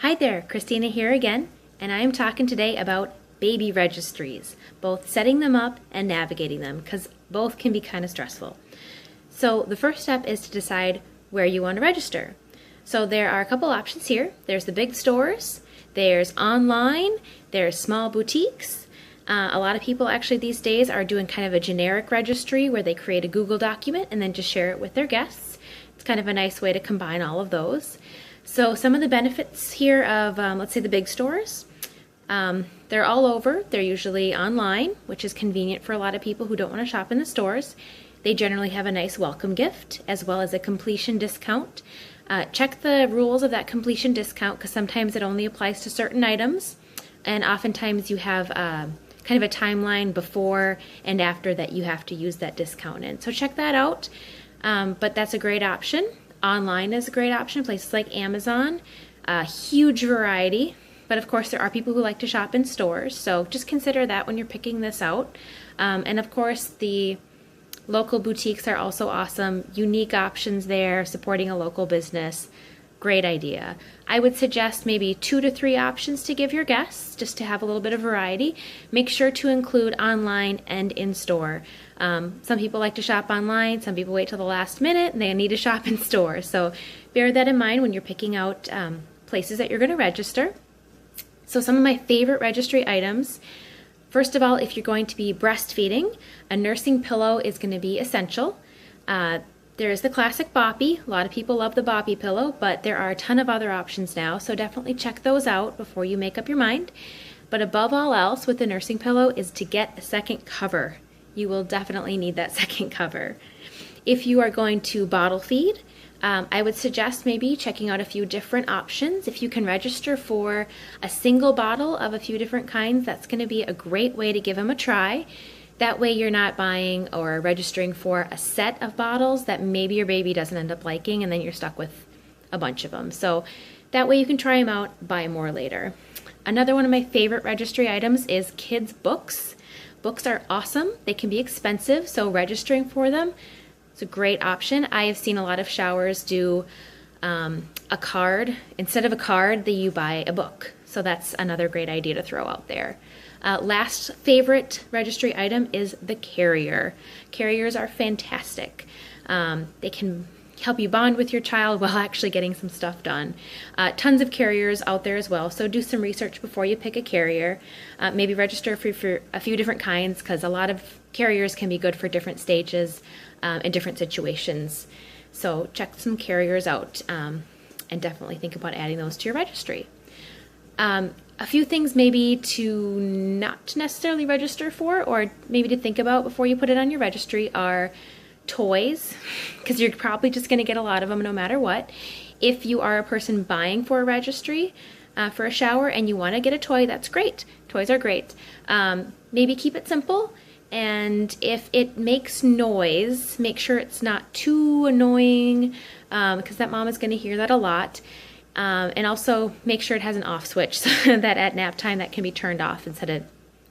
Hi there, Christina here again, and I am talking today about baby registries, both setting them up and navigating them, because both can be kind of stressful. So the first step is to decide where you want to register. So there are a couple options here. There's the big stores, there's online, there's small boutiques. A lot of people actually these days are doing kind of a generic registry where they create a Google document and then just share it with their guests. It's kind of a nice way to combine all of those. So some of the benefits here of, let's say, the big stores, they're all over. They're usually online, which is convenient for a lot of people who don't want to shop in the stores. They generally have a nice welcome gift as well as a completion discount. Check the rules of that completion discount because sometimes it only applies to certain items, and oftentimes you have kind of a timeline before and after that you have to use that discount in. So check that out, but that's a great option. Online is a great option, places like Amazon, huge variety, but of course there are people who like to shop in stores, so just consider that when you're picking this out. And of course the local boutiques are also awesome, unique options there, supporting a local business. Great idea. I would suggest maybe 2 to 3 options to give your guests, just to have a little bit of variety. Make sure to include online and in-store. Some people like to shop online, some people wait till the last minute and they need to shop in store. So bear that in mind when you're picking out places that you're going to register. So some of my favorite registry items. First of all, if you're going to be breastfeeding, a nursing pillow is going to be essential. There is the classic Boppy. A lot of people love the Boppy pillow, but there are a ton of other options now, so definitely check those out before you make up your mind. But above all else with the nursing pillow is to get a second cover. You will definitely need that second cover. If you are going to bottle feed, I would suggest maybe checking out a few different options. If you can register for a single bottle of a few different kinds, that's going to be a great way to give them a try. That way you're not buying or registering for a set of bottles that maybe your baby doesn't end up liking and then you're stuck with a bunch of them. So that way you can try them out, buy more later. Another one of my favorite registry items is kids' books. Books are awesome. They can be expensive, so registering for them is a great option. I have seen a lot of showers do a card. Instead of a card, you buy a book. So that's another great idea to throw out there. Last favorite registry item is the carrier. Carriers are fantastic. They can help you bond with your child while actually getting some stuff done. Tons of carriers out there as well, so do some research before you pick a carrier. Maybe register for a few different kinds because a lot of carriers can be good for different stages and different situations. So check some carriers out and definitely think about adding those to your registry. A few things maybe to not necessarily register for or maybe to think about before you put it on your registry are toys, because you're probably just going to get a lot of them no matter what. If you are a person buying for a registry for a shower and you want to get a toy, that's great. Toys are great. Maybe keep it simple, and if it makes noise, make sure it's not too annoying because that mom is going to hear that a lot. And also make sure it has an off switch so that at nap time that can be turned off instead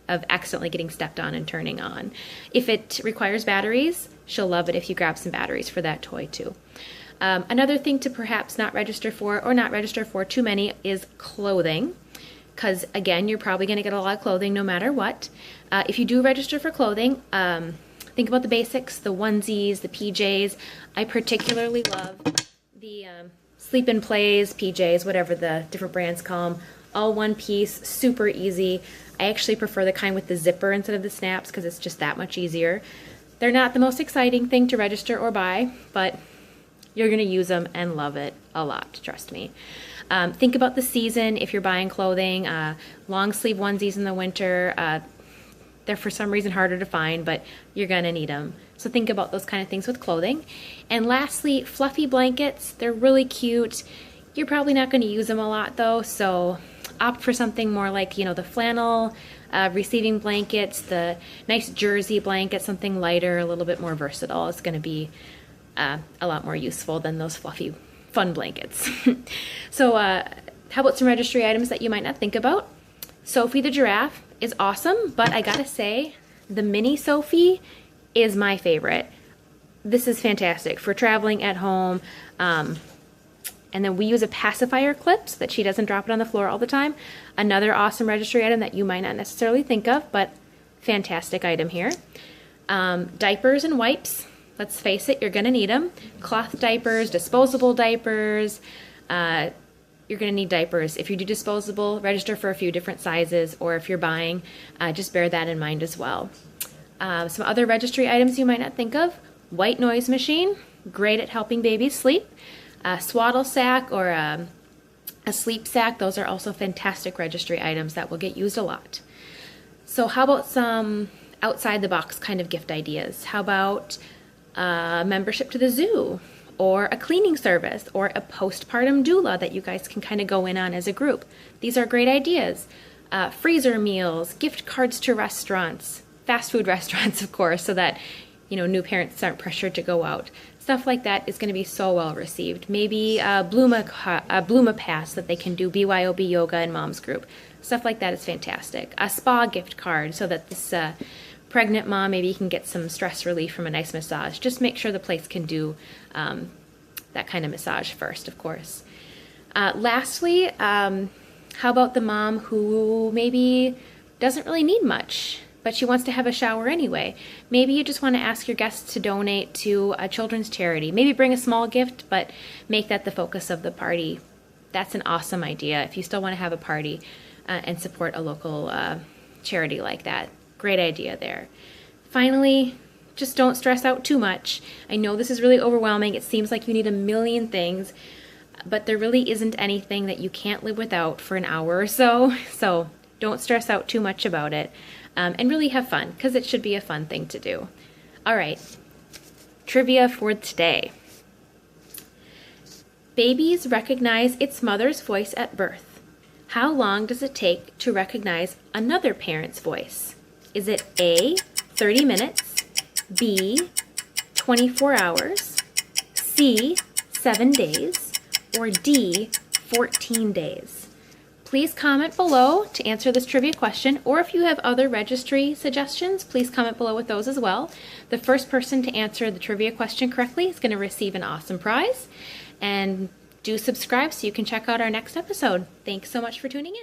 of accidentally getting stepped on and turning on. If it requires batteries, she'll love it if you grab some batteries for that toy too. Another thing to perhaps not register for or not register for too many is clothing, because again, you're probably going to get a lot of clothing no matter what. If you do register for clothing, think about the basics, the onesies, the PJs. I particularly love the Sleep and Plays, PJs, whatever the different brands call them, all one piece, super easy. I actually prefer the kind with the zipper instead of the snaps because it's just that much easier. They're not the most exciting thing to register or buy, but you're going to use them and love it a lot, trust me. Think about the season if you're buying clothing. Long sleeve onesies in the winter, they're for some reason harder to find, but you're going to need them. So think about those kind of things with clothing. And lastly, fluffy blankets. They're really cute. You're probably not going to use them a lot though, so opt for something more like, the flannel receiving blankets, the nice jersey blanket, something lighter, a little bit more versatile. It's going to be a lot more useful than those fluffy, fun blankets. So how about some registry items that you might not think about? Sophie the giraffe is awesome, but I gotta say, the mini Sophie is my favorite. This is fantastic for traveling at home And then we use a pacifier clip so that she doesn't drop it on the floor all the time. Another awesome registry item that you might not necessarily think of, but fantastic item here. Diapers and wipes. Let's face it, you're going to need them. Cloth diapers, disposable diapers. You're going to need diapers. If you do disposable, register for a few different sizes, or if you're buying, just bear that in mind as well. Some other registry items you might not think of. White noise machine, great at helping babies sleep. A swaddle sack or a sleep sack, those are also fantastic registry items that will get used a lot. So how about some outside the box kind of gift ideas? How about membership to the zoo, or a cleaning service, or a postpartum doula that you guys can kind of go in on as a group? These are great ideas. Freezer meals, gift cards to restaurants, fast food restaurants, of course, so that new parents aren't pressured to go out. Stuff like that is going to be so well received. Maybe a Blooma Pass that they can do BYOB yoga and mom's group. Stuff like that is fantastic. A spa gift card so that this pregnant mom maybe can get some stress relief from a nice massage. Just make sure the place can do that kind of massage first, of course. Lastly, how about the mom who maybe doesn't really need much, but she wants to have a shower anyway? Maybe you just want to ask your guests to donate to a children's charity. Maybe bring a small gift, but make that the focus of the party. That's an awesome idea if you still want to have a party and support a local charity like that. Great idea there. Finally, just don't stress out too much. I know this is really overwhelming. It seems like you need a million things, but there really isn't anything that you can't live without for an hour or so. So don't stress out too much about it. And really have fun, because it should be a fun thing to do. All right, trivia for today. Babies recognize its mother's voice at birth. How long does it take to recognize another parent's voice? Is it A, 30 minutes, B, 24 hours, C, 7 days, or D, 14 days? Please comment below to answer this trivia question, or if you have other registry suggestions, please comment below with those as well. The first person to answer the trivia question correctly is going to receive an awesome prize. And do subscribe so you can check out our next episode. Thanks so much for tuning in.